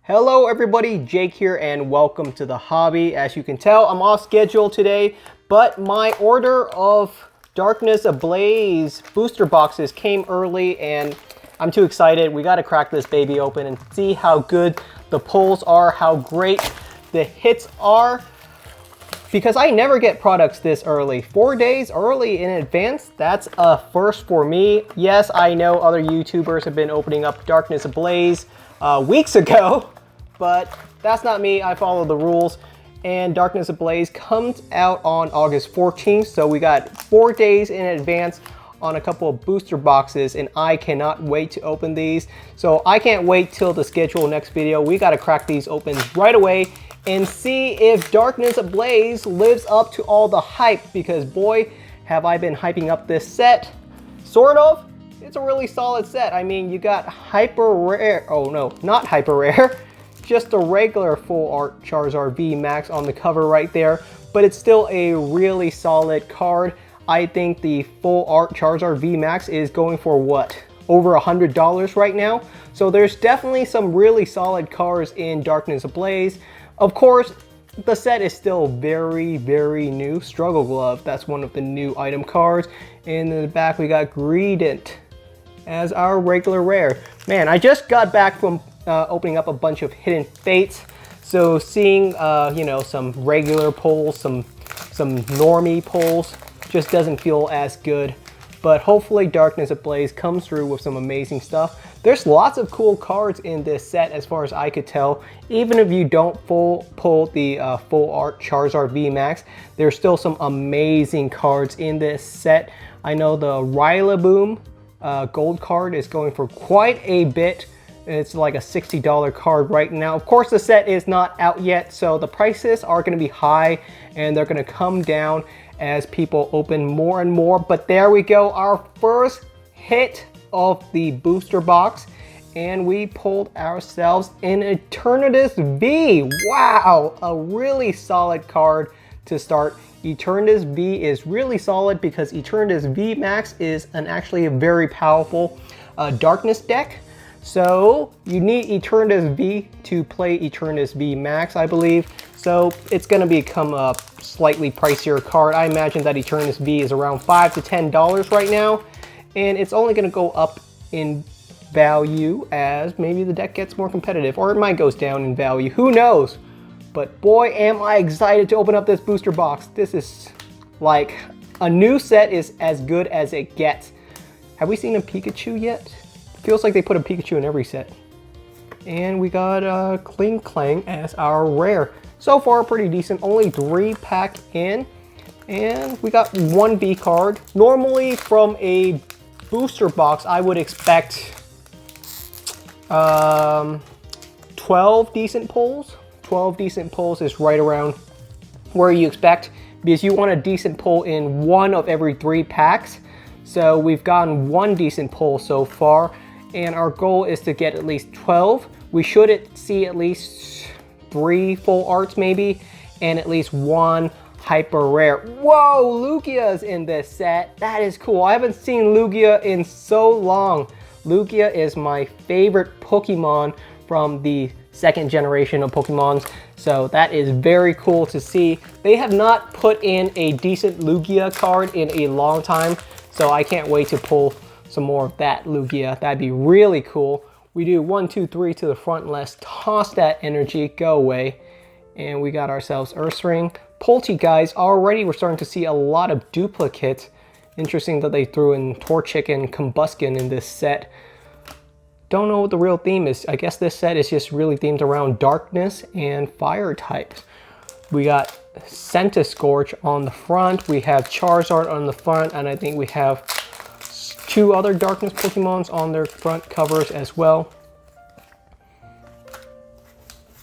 Hello everybody, Jake here and welcome to the hobby. As you can tell, I'm off schedule today, but my order of Darkness Ablaze booster boxes came early and I'm too excited. We gotta crack this baby open and see how good the pulls are, how great the hits are. Because I never get products this early. 4 days early in advance, that's a first for me. Yes, I know other YouTubers have been opening up Darkness Ablaze weeks ago, but that's not me. I follow the rules. And Darkness Ablaze comes out on August 14th, so we got 4 days in advance on a couple of booster boxes, and I cannot wait to open these. So I can't wait till the scheduled next video. We gotta crack these open right away and see if Darkness Ablaze lives up to all the hype, because boy, have I been hyping up this set. Sort of. It's a really solid set. I mean, you got hyper rare, oh no, not hyper rare, just a regular full art Charizard VMax on the cover right there, but it's still a really solid card. I think the full art Charizard VMax is going for what? Over $100 right now. So there's definitely some really solid cards in Darkness Ablaze. Of course, the set is still very, very new. Struggle Glove, that's one of the new item cards. And in the back, we got Greedent as our regular rare. Man, I just got back from opening up a bunch of Hidden Fates. So seeing, you know, some regular pulls, some normie pulls, just doesn't feel as good. But hopefully Darkness Ablaze comes through with some amazing stuff. There's lots of cool cards in this set as far as I could tell. Even if you don't pull the full art Charizard VMax, there's still some amazing cards in this set. I know the Rillaboom gold card is going for quite a bit. It's like a $60 card right now. Of course, the set is not out yet, so the prices are going to be high and they're going to come down as people open more and more. But there we go, our first hit of the booster box, and we pulled ourselves an Eternatus V. Wow, a really solid card to start. Eternatus V is really solid because Eternatus VMax is actually a very powerful darkness deck. So you need Eternatus V to play Eternatus VMax, I believe. So it's going to become a slightly pricier card. I imagine that Eternatus V is around $5 to $10 right now. And it's only going to go up in value as maybe the deck gets more competitive. Or it might go down in value. Who knows? But boy, am I excited to open up this booster box. This is like a new set is as good as it gets. Have we seen a Pikachu yet? Feels like they put a Pikachu in every set. And we got Kling Klang as our rare. So far, pretty decent. Only 3 pack in. And we got 1 V card. Normally, from a booster box, I would expect 12 decent pulls. 12 decent pulls is right around where you expect, because you want a decent pull in 1 of every 3 packs. So we've gotten 1 decent pull so far, and our goal is to get at least 12. We should see at least 3 full arts maybe, and at least 1 hyper rare. Whoa, Lugia's in this set. That is cool. I haven't seen Lugia in so long. Lugia is my favorite Pokemon from the 2nd generation of Pokemons. So that is very cool to see. They have not put in a decent Lugia card in a long time. So I can't wait to pull some more of that Lugia. That'd be really cool. We do 1, 2, 3 to the front. Let's toss that energy. Go away. And we got ourselves Ursaring. Poltegeist. Already we're starting to see a lot of duplicates. Interesting that they threw in Torchic and Combuskin in this set. Don't know what the real theme is. I guess this set is just really themed around darkness and fire types. We got Centiskorch on the front. We have Charizard on the front, and I think we have 2 other darkness Pokemons on their front covers as well.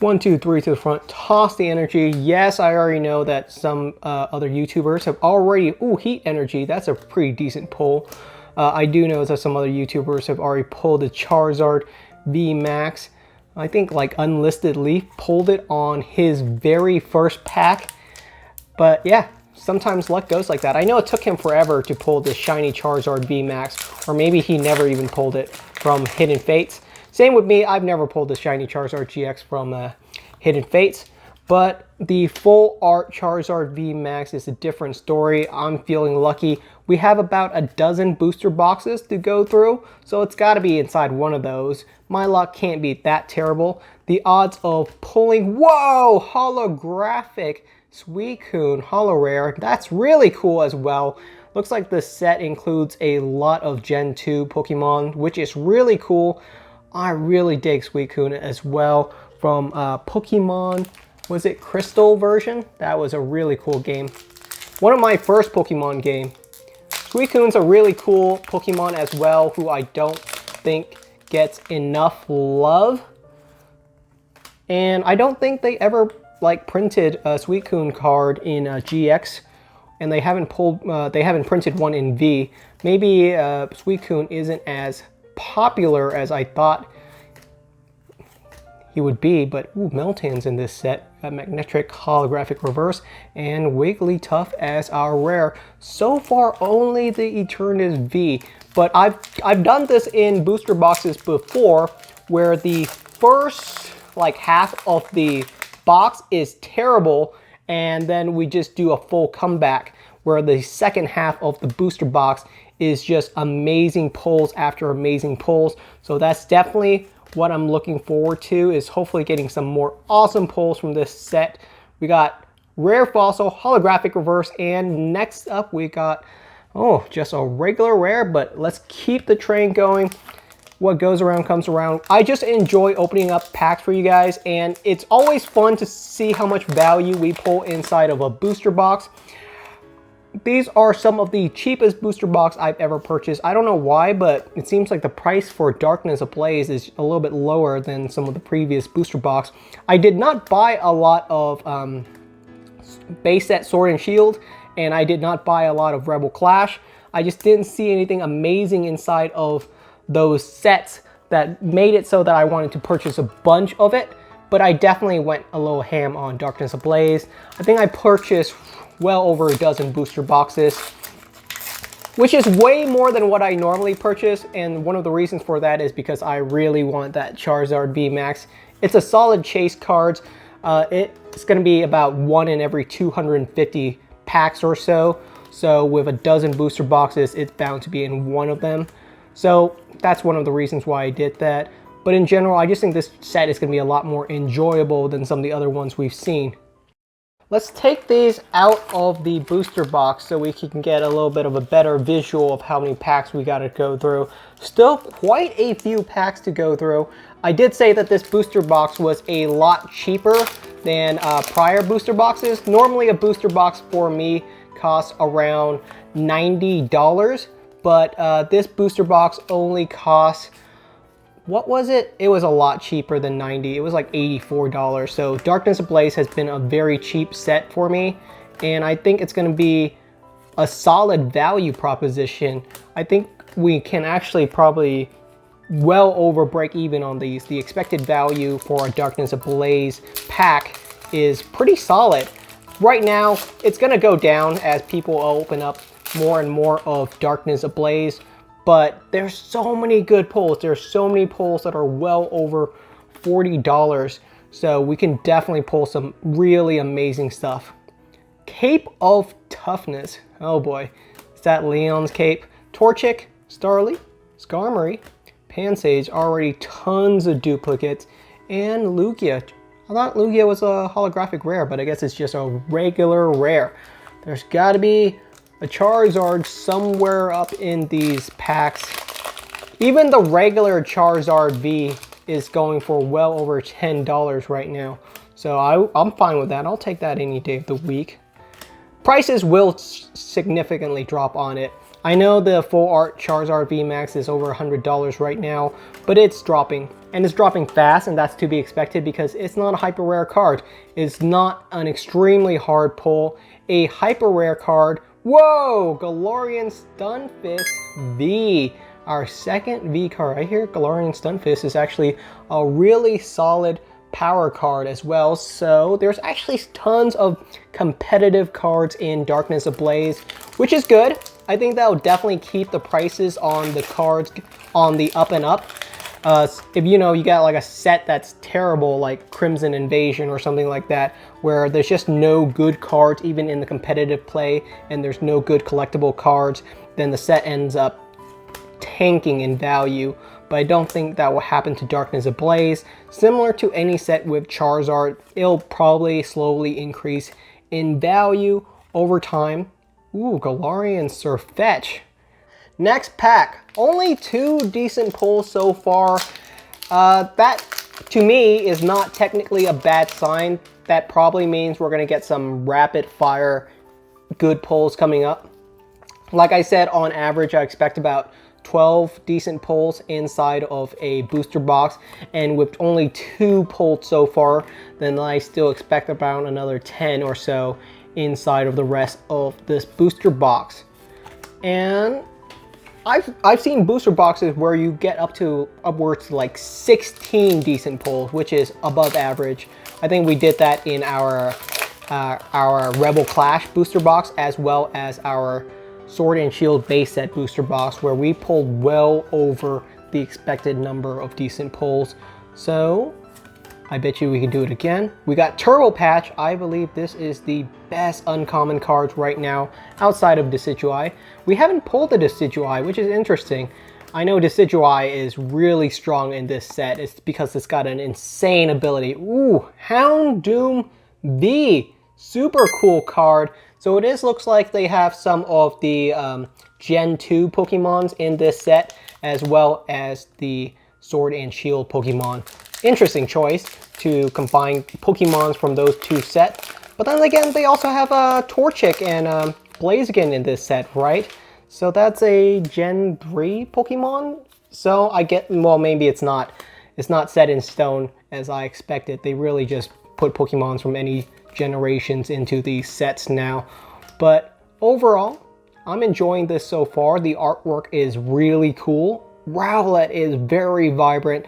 1, 2, 3 to the front. Toss the energy. Yes, I already know that some other YouTubers have already... Ooh, Heat Energy. That's a pretty decent pull. I do know that some other YouTubers have already pulled the Charizard VMax. I think like Unlisted Leaf pulled it on his very first pack. But yeah, sometimes luck goes like that. I know it took him forever to pull the shiny Charizard VMax, or maybe he never even pulled it from Hidden Fates. Same with me, I've never pulled the shiny Charizard GX from Hidden Fates, but the full art Charizard VMax is a different story. I'm feeling lucky. We have about a dozen booster boxes to go through, so it's got to be inside one of those. My luck can't be that terrible. The odds of pulling, whoa, holographic Suicune holo rare, that's really cool as well. Looks like the set includes a lot of Gen 2 Pokemon, which is really cool. I really dig Suicune as well from Pokemon, was it Crystal version? That was a really cool game. One of my first Pokemon game. Suicune's a really cool Pokemon as well, who I don't think gets enough love. And I don't think they ever like printed a Suicune card in GX, and they haven't printed one in V. Maybe Suicune isn't as popular as I thought he would be, but ooh, Meltan's in this set. Magnetic holographic reverse and Wigglytuff as our rare. So far only the Eternatus V, but I've done this in booster boxes before where the first like half of the box is terrible and then we just do a full comeback where the second half of the booster box is just amazing pulls after amazing pulls. So that's definitely what I'm looking forward to, is hopefully getting some more awesome pulls from this set. We got rare fossil, holographic reverse, and next up we got, oh, just a regular rare, but let's keep the train going. What goes around comes around. I just enjoy opening up packs for you guys, and it's always fun to see how much value we pull inside of a booster box. These are some of the cheapest booster box I've ever purchased. I don't know why, but it seems like the price for Darkness Ablaze is a little bit lower than some of the previous booster box. I did not buy a lot of base set Sword and Shield, and I did not buy a lot of Rebel Clash. I just didn't see anything amazing inside of those sets that made it so that I wanted to purchase a bunch of it, but I definitely went a little ham on Darkness Ablaze. I think I purchased well over a dozen booster boxes, which is way more than what I normally purchase, and one of the reasons for that is because I really want that Charizard VMax. It's a solid chase card. It's going to be about 1 in every 250 packs or so. So with a dozen booster boxes, it's bound to be in one of them. So that's one of the reasons why I did that. But in general, I just think this set is going to be a lot more enjoyable than some of the other ones we've seen. Let's take these out of the booster box so we can get a little bit of a better visual of how many packs we got to go through. Still quite a few packs to go through. I did say that this booster box was a lot cheaper than prior booster boxes. Normally a booster box for me costs around $90, but this booster box only costs, what was it? It was a lot cheaper than $90. It was like $84. So Darkness Ablaze has been a very cheap set for me, and I think it's going to be a solid value proposition. I think we can actually probably well over break even on these. The expected value for a Darkness Ablaze pack is pretty solid. Right now, it's going to go down as people open up more and more of Darkness Ablaze. But there's so many good pulls. There's so many pulls that are well over $40. So we can definitely pull some really amazing stuff. Cape of Toughness. Oh boy. Is that Leon's cape? Torchic, Starly, Skarmory, Pansage, already tons of duplicates, and Lugia. I thought Lugia was a holographic rare, but I guess it's just a regular rare. There's got to be a Charizard somewhere up in these packs. Even the regular Charizard V is going for well over $10 right now. So I'm fine with that. I'll take that any day of the week. Prices will significantly drop on it. I know the full art Charizard VMax is over $100 right now, but it's dropping. And it's dropping fast, and that's to be expected because it's not a hyper rare card. It's not an extremely hard pull. A hyper rare card. Whoa! Galarian Stunfisk V. Our second V card. I hear Galarian Stunfisk is actually a really solid power card as well. So there's actually tons of competitive cards in Darkness Ablaze, which is good. I think that will definitely keep the prices on the cards on the up and up. if you know you got like a set that's terrible, like Crimson Invasion or something like that, where there's just no good cards even in the competitive play, and there's no good collectible cards, then the set ends up tanking in value. But I don't think that will happen to Darkness Ablaze. Similar to any set with Charizard, it'll probably slowly increase in value over time. Ooh, Galarian Surfetch. Next pack, only 2 decent pulls so far. That, to me, is not technically a bad sign. That probably means we're gonna get some rapid fire good pulls coming up. Like I said, on average, I expect about 12 decent pulls inside of a booster box, and with only 2 pulled so far, then I still expect about another 10 or so inside of the rest of this booster box. And I've seen booster boxes where you get upwards to like 16 decent pulls, which is above average. I think we did that in our Rebel Clash booster box, as well as our Sword and Shield base set booster box, where we pulled well over the expected number of decent pulls. So I bet you we can do it again. We got Turbo Patch. I believe this is the best uncommon cards right now outside of Decidueye. We haven't pulled the Decidueye, which is interesting. I know Decidueye is really strong in this set. It's because it's got an insane ability. Ooh, Houndoom V. Super cool card. So it looks like they have some of the Gen 2 Pokemons in this set, as well as the Sword and Shield Pokemon. Interesting choice to combine Pokemons from those 2 sets. But then again, they also have Torchic and Blaziken in this set, right? So that's a Gen 3 Pokemon. So I get, well, maybe it's not set in stone as I expected. They really just put Pokemons from any generations into these sets now. But overall, I'm enjoying this so far. The artwork is really cool. Rowlet is very vibrant.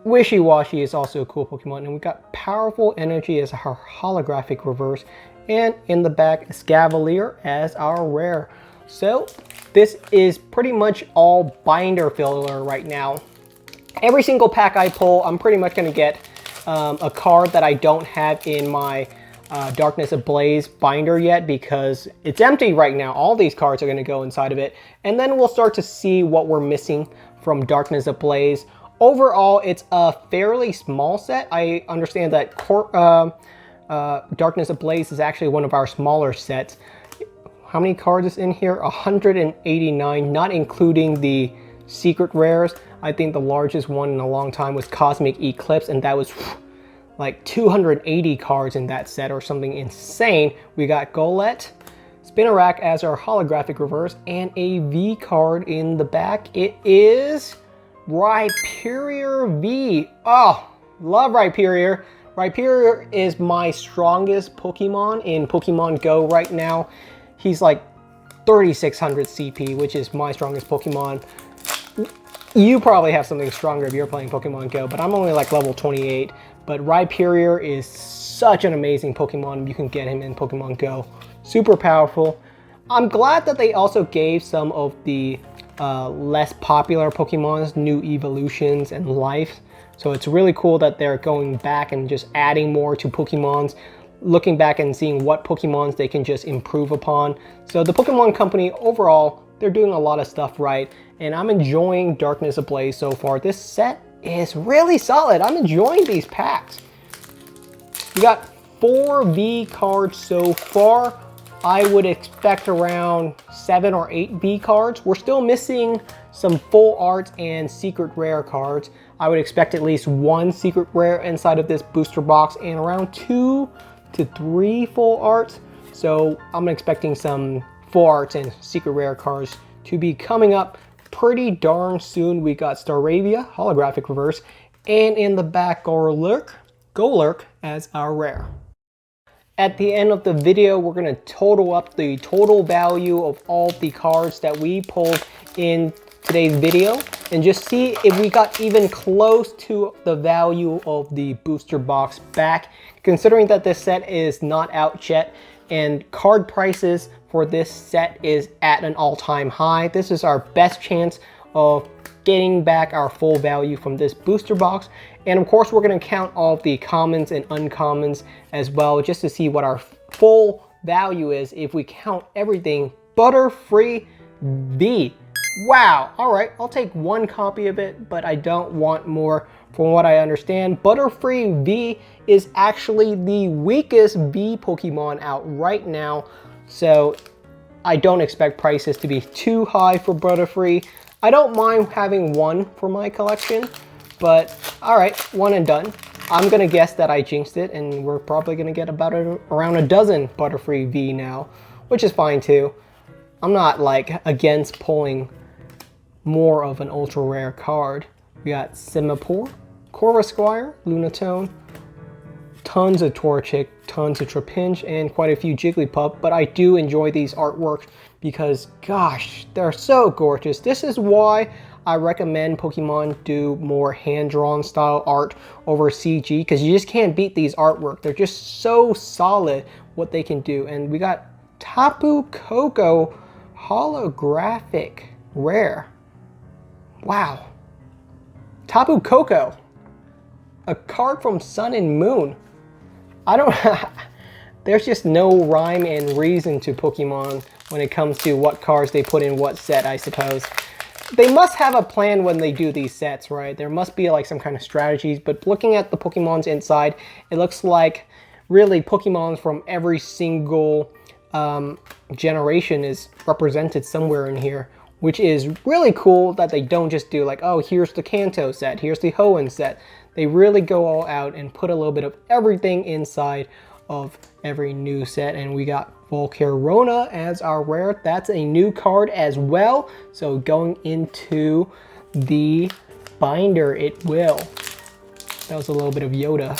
Wishy-Washy is also a cool Pokemon, and we got Powerful Energy as our holographic reverse, and in the back, Scavalier as our rare. So this is pretty much all binder filler right now. Every single pack I pull, I'm pretty much going to get a card that I don't have in my Darkness Ablaze binder yet, because it's empty right now. All these cards are going to go inside of it, and then we'll start to see what we're missing from Darkness Ablaze. Overall, it's a fairly small set. I understand that Darkness Ablaze is actually one of our smaller sets. How many cards is in here? 189, not including the secret rares. I think the largest one in a long time was Cosmic Eclipse, and that was like 280 cards in that set or something insane. We got Golett, Spinarak as our holographic reverse, and a V card in the back. It is Rhyperior V. Oh, love Rhyperior. Rhyperior is my strongest Pokemon in Pokemon Go right now. He's like 3600 CP, which is my strongest Pokemon. You probably have something stronger if you're playing Pokemon Go, but I'm only like level 28. But Rhyperior is such an amazing Pokemon. You can get him in Pokemon Go. Super powerful. I'm glad that they also gave some of the less popular Pokemons new evolutions and life. So it's really cool that they're going back and just adding more to Pokemons, looking back and seeing what Pokemons they can just improve upon. So the Pokemon Company overall, they're doing a lot of stuff right, and I'm enjoying Darkness Ablaze so far. This set is really solid. I'm enjoying these packs. We got 4 V cards so far. I would expect around 7 or 8 V cards. We're still missing some full art and secret rare cards. I would expect at least 1 secret rare inside of this booster box and around 2 to 3 full arts. So I'm expecting some full arts and secret rare cards to be coming up pretty darn soon. We got Staravia, holographic reverse, and in the back, Golurk as our rare. At the end of the video, we're going to total up the total value of all the cards that we pulled in today's video and just see if we got even close to the value of the booster box back, considering that this set is not out yet and card prices for this set is at an all-time high. This is our best chance of getting back our full value from this booster box. And of course, we're going to count all of the commons and uncommons as well, just to see what our full value is if we count everything. Butterfree V. Wow. All right, I'll take one copy of it, but I don't want more. From what I understand, Butterfree V is actually the weakest V Pokemon out right now. So I don't expect prices to be too high for Butterfree. I don't mind having one for my collection, but all right, one and done. I'm gonna guess that I jinxed it, and we're probably gonna get about around a dozen Butterfree V now, which is fine too. I'm not like against pulling more of an ultra rare card. We got Simipour, Corvisquire, Lunatone, tons of Torchic, tons of Trapinch, and quite a few Jigglypuff, but I do enjoy these artworks because, gosh, they're so gorgeous. This is why I recommend Pokemon do more hand-drawn style art over CG, because you just can't beat these artwork. They're just so solid what they can do. And we got Tapu Koko holographic rare. Wow. Tapu Koko, a card from Sun and Moon. I don't, there's just no rhyme and reason to Pokemon when it comes to what cards they put in what set, I suppose. They must have a plan when they do these sets, right? There must be like some kind of strategies, but looking at the Pokemons inside, it looks like really Pokemons from every single generation is represented somewhere in here, which is really cool that they don't just do like, oh, here's the Kanto set, here's the Hoenn set. They really go all out and put a little bit of everything inside of every new set. And we got Volcarona as our rare. That's a new card as well. So going into the binder, it will. That was a little bit of Yoda.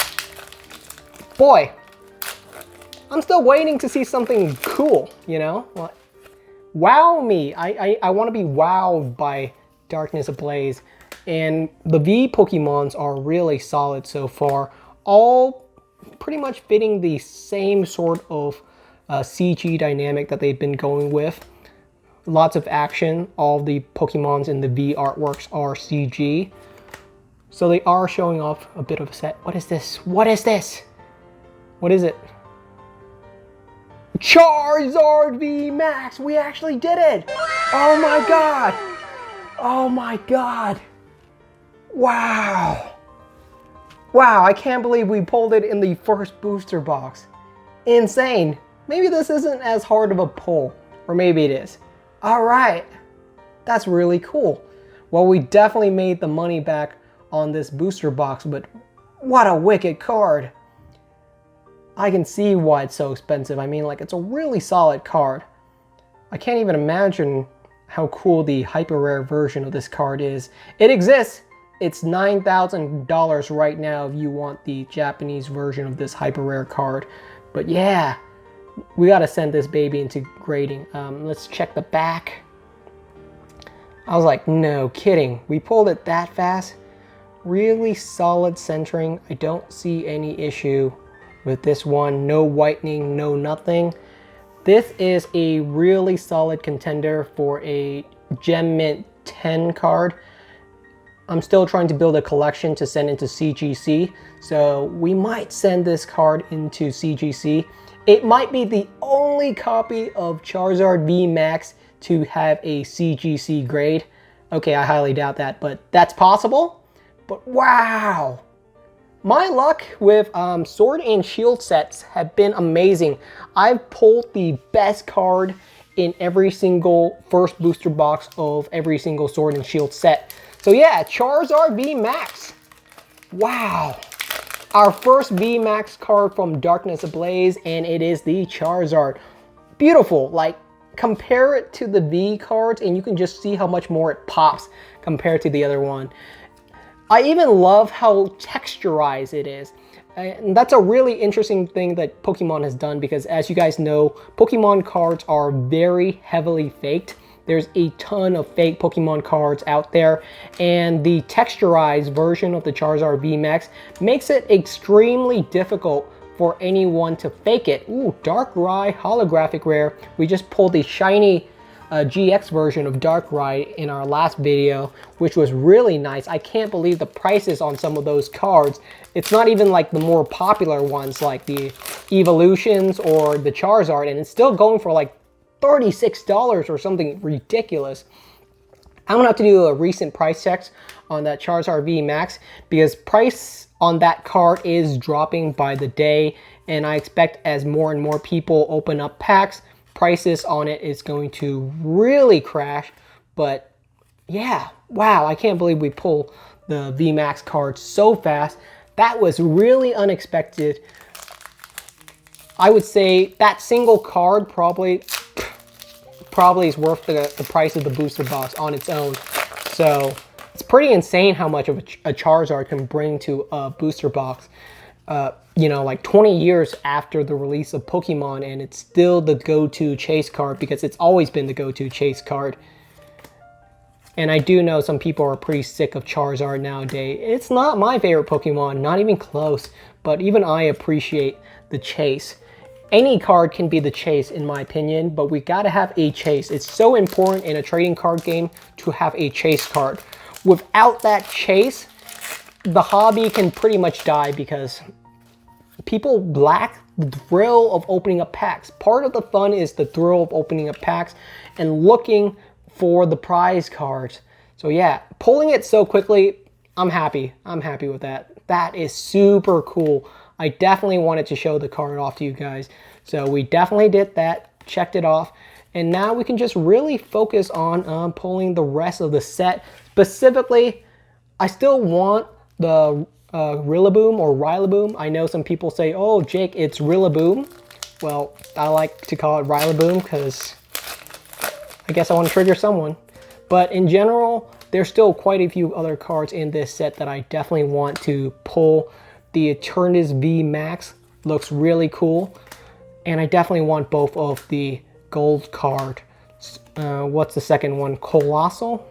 Boy, I'm still waiting to see something cool, you know? Wow me. I want to be wowed by Darkness Ablaze. And the V Pokemons are really solid so far. All pretty much fitting the same sort of CG dynamic that they've been going with. Lots of action. All the Pokemons in the V artworks are CG. So they are showing off a bit of a set. What is this? What is this? What is it? Charizard VMax! We actually did it! Oh my god! Oh my god! Wow! Wow, I can't believe we pulled it in the first booster box. Insane. Maybe this isn't as hard of a pull, or maybe it is. Alright, that's really cool. Well, we definitely made the money back on this booster box, but what a wicked card. I can see why it's so expensive. I mean, like, it's a really solid card. I can't even imagine how cool the hyper rare version of this card is. It exists. It's $9,000 right now if you want the Japanese version of this hyper rare card. But yeah, we gotta send this baby into grading. Let's check the back. I was like, no kidding. We pulled it that fast. Really solid centering. I don't see any issue with this one. No whitening, no nothing. This is a really solid contender for a Gem Mint 10 card. I'm still trying to build a collection to send into CGC, so we might send this card into CGC. It might be the only copy of Charizard VMax to have a CGC grade. Okay, I highly doubt that, but that's possible. But wow! My luck with Sword and Shield sets have been amazing. I've pulled the best card in every single first booster box of every single Sword and Shield set. So yeah, Charizard VMax. Wow. Our first VMax card from Darkness Ablaze, and it is the Charizard. Beautiful. Like, compare it to the V cards, and you can just see how much more it pops compared to the other one. I even love how texturized it is. And that's a really interesting thing that Pokemon has done, because as you guys know, Pokemon cards are very heavily faked. There's a ton of fake Pokemon cards out there, and the texturized version of the Charizard VMax makes it extremely difficult for anyone to fake it. Ooh, Darkrai holographic rare. We just pulled the shiny GX version of Darkrai in our last video, which was really nice. I can't believe the prices on some of those cards. It's not even like the more popular ones like the Evolutions or the Charizard, and it's still going for like $36 or something ridiculous. I'm gonna have to do a recent price checks on that Charizard VMax because price on that card is dropping by the day, and I expect as more and more people open up packs, prices on it is going to really crash. But yeah, wow, I can't believe we pulled the VMax card so fast. That was really unexpected. I would say that single card probably is worth the price of the booster box on its own. So it's pretty insane how much of a Charizard can bring to a booster box. You know, like 20 years after the release of Pokemon, and it's still the go-to chase card because it's always been the go-to chase card. And I do know some people are pretty sick of Charizard nowadays. It's not my favorite Pokemon, not even close, but even I appreciate the chase. Any card can be the chase in my opinion, but we gotta have a chase. It's so important in a trading card game to have a chase card. Without that chase, the hobby can pretty much die because people lack the thrill of opening up packs. Part of the fun is the thrill of opening up packs and looking for the prize cards. So yeah, pulling it so quickly, I'm happy. I'm happy with that. That is super cool. I definitely wanted to show the card off to you guys. So we definitely did that, checked it off. And now we can just really focus on pulling the rest of the set. Specifically, I still want the Rillaboom or Rillaboom. I know some people say, oh, Jake, it's Rillaboom. Well, I like to call it Rillaboom because I guess I want to trigger someone. But in general, there's still quite a few other cards in this set that I definitely want to pull. The Charizard VMax looks really cool. And I definitely want both of the gold card. What's the second one? Colossal?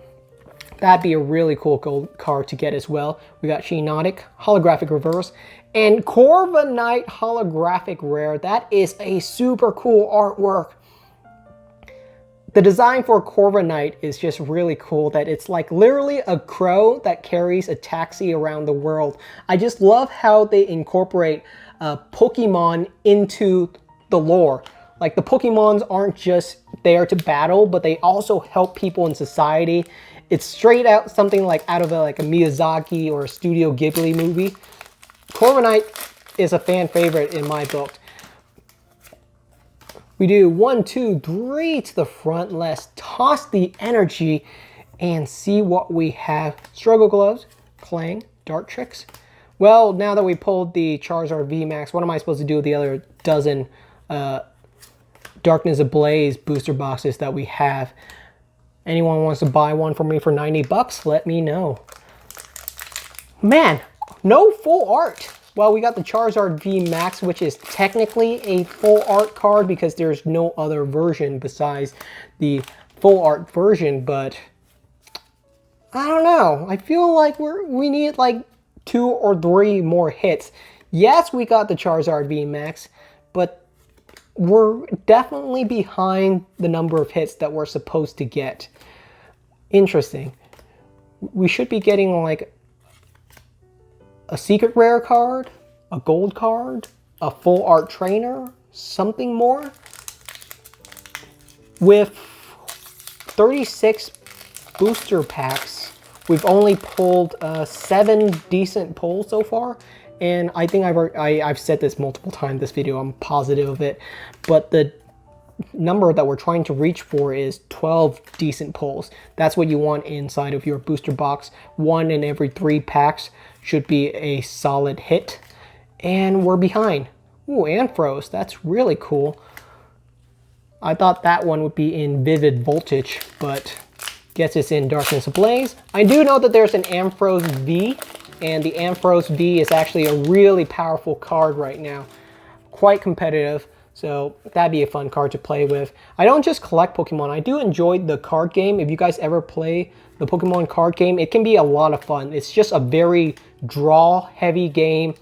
That'd be a really cool gold card to get as well. We got Shiinotic, Holographic Reverse, and Corviknight Holographic Rare. That is a super cool artwork. The design for Corviknight is just really cool, that it's like literally a crow that carries a taxi around the world. I just love how they incorporate Pokemon into the lore. Like the Pokemons aren't just there to battle, but they also help people in society. It's straight out something like out of a Miyazaki or a Studio Ghibli movie. Corviknight is a fan favorite in my book. We do 1, 2, 3 to the front. Let's toss the energy and see what we have. Struggle Gloves, Clang, Dart Tricks. Well, now that we pulled the Charizard VMax, what am I supposed to do with the other dozen Darkness Ablaze booster boxes that we have? Anyone wants to buy one for me for 90 bucks, let me know. Man, no full art. Well, we got the Charizard VMax, which is technically a full art card because there's no other version besides the full art version, but I don't know. I feel like we need like 2 or 3 more hits. Yes, we got the Charizard VMax, but we're definitely behind the number of hits that we're supposed to get. Interesting. We should be getting like a secret rare card, a gold card, a full art trainer, something more. With 36 booster packs, we've only pulled 7 decent pulls so far. And I think I've said this multiple times in this video, I'm positive of it, but the number that we're trying to reach for is 12 decent pulls. That's what you want inside of your booster box. 1 in every 3 packs should be a solid hit, and we're behind. Ooh, Ampharos, that's really cool. I thought that one would be in Vivid Voltage, but guess it's in Darkness Ablaze. I do know that there's an Ampharos V, and the Ampharos V is actually a really powerful card right now. Quite competitive, so that'd be a fun card to play with. I don't just collect Pokemon, I do enjoy the card game. If you guys ever play the Pokemon card game, it can be a lot of fun. It's just a very draw-heavy game,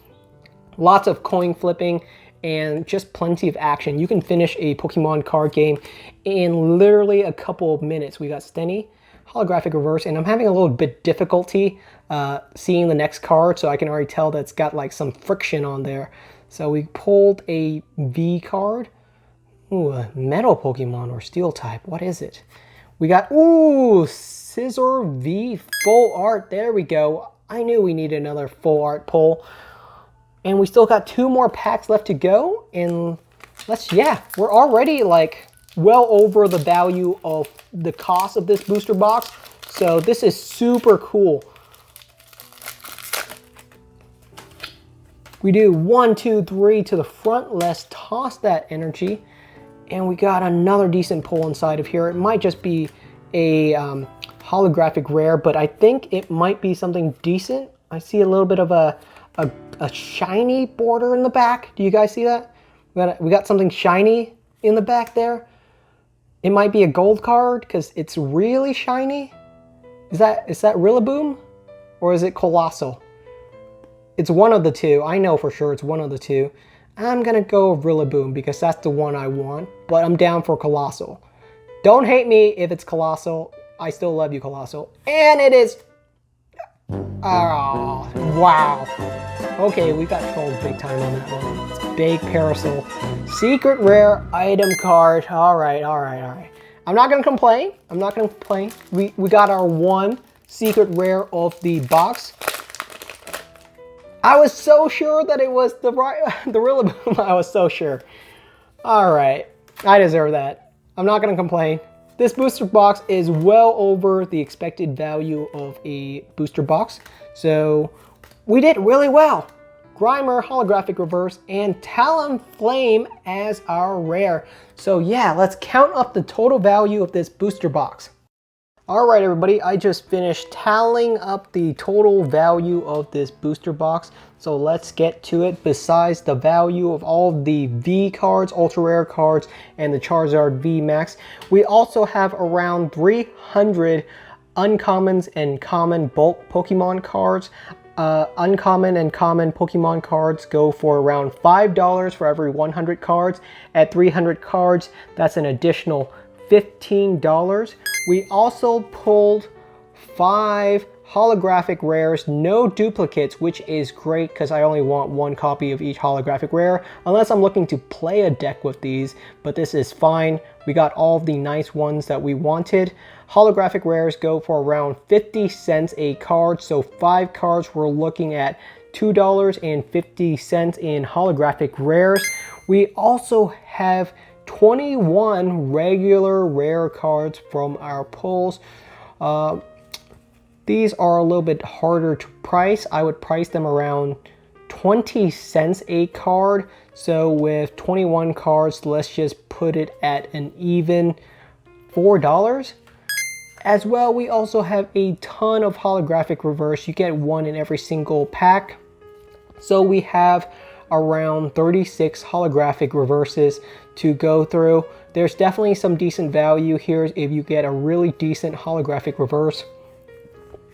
lots of coin flipping, and just plenty of action. You can finish a Pokemon card game in literally a couple of minutes. We got Stenny, holographic reverse, and I'm having a little bit difficulty seeing the next card, so I can already tell that's got like some friction on there. So we pulled a V card. Ooh, a metal Pokemon or steel type. What is it? We got, ooh, Scissor V full art. There we go. I knew we needed another full art pull. And we still got 2 more packs left to go. And yeah, we're already like well over the value of the cost of this booster box. So this is super cool. We do 1, 2, 3 to the front. Let's toss that energy. And we got another decent pull inside of here. It might just be a holographic rare, but I think it might be something decent. I see a little bit of a shiny border in the back. Do you guys see that? We got something shiny in the back there. It might be a gold card because it's really shiny. Is that Rillaboom or is it Colossal? It's one of the two. I know for sure it's one of the two. I'm gonna go with Rillaboom because that's the one I want, but I'm down for Colossal. Don't hate me if it's Colossal. I still love you, Colossal. And it is... Oh, wow. Okay, we got trolled big time on that one. It's Big Parasol. Secret rare item card. All right. I'm not gonna complain. We got our 1 secret rare of the box. I was so sure that it was the Rillaboom. I was so sure. All right, I deserve that. I'm not gonna complain. This booster box is well over the expected value of a booster box. So we did really well. Grimer, holographic reverse, and Talonflame as our rare. So yeah, let's count up the total value of this booster box. All right, everybody, I just finished tallying up the total value of this booster box. So let's get to it. Besides the value of all the V cards, ultra rare cards, and the Charizard VMax, we also have around 300 uncommons and common bulk Pokemon cards. Uncommon and common Pokemon cards go for around $5 for every 100 cards. At 300 cards, that's an additional $15. We also pulled 5 holographic rares, no duplicates, which is great because I only want 1 copy of each holographic rare, unless I'm looking to play a deck with these, but this is fine. We got all the nice ones that we wanted. Holographic rares go for around 50 cents a card, so 5 cards we're looking at $2.50 in holographic rares. We also have 21 regular rare cards from our pulls. These are a little bit harder to price. I would price them around 20 cents a card. So with 21 cards, let's just put it at an even $4. As well, we also have a ton of holographic reverse. You get 1 in every single pack. So we have around 36 holographic reverses to go through. There's definitely some decent value here if you get a really decent holographic reverse.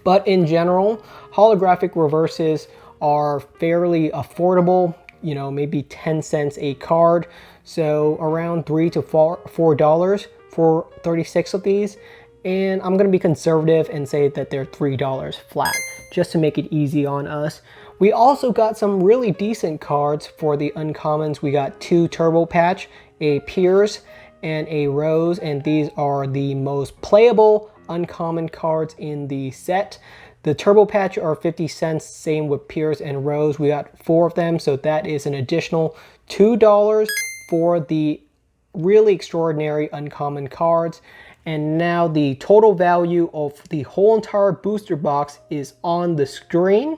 But in general, holographic reverses are fairly affordable, you know, maybe 10 cents a card. So around $3 to $4 for 36 of these. And I'm gonna be conservative and say that they're $3 flat, just to make it easy on us. We also got some really decent cards for the uncommons. We got 2 Turbo Patch, a Piers, and a Rose, and these are the most playable uncommon cards in the set. The Turbo Patch are 50 cents, same with Piers and Rose. We got 4 of them, so that is an additional $2 for the really extraordinary uncommon cards. And now the total value of the whole entire booster box is on the screen.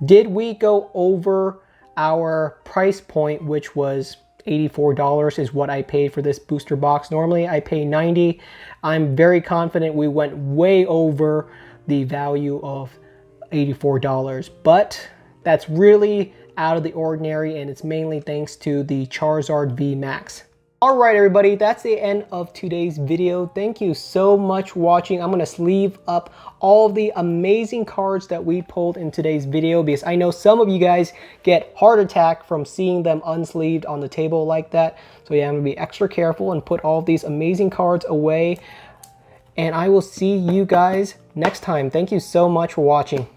Did we go over our price point, which was $84 is what I paid for this booster box? Normally I pay $90. I'm very confident we went way over the value of $84, but that's really out of the ordinary, and it's mainly thanks to the Charizard VMax. All right, everybody, that's the end of today's video. Thank you so much for watching. I'm gonna sleeve up all the amazing cards that we pulled in today's video because I know some of you guys get heart attack from seeing them unsleeved on the table like that. So yeah, I'm gonna be extra careful and put all these amazing cards away. And I will see you guys next time. Thank you so much for watching.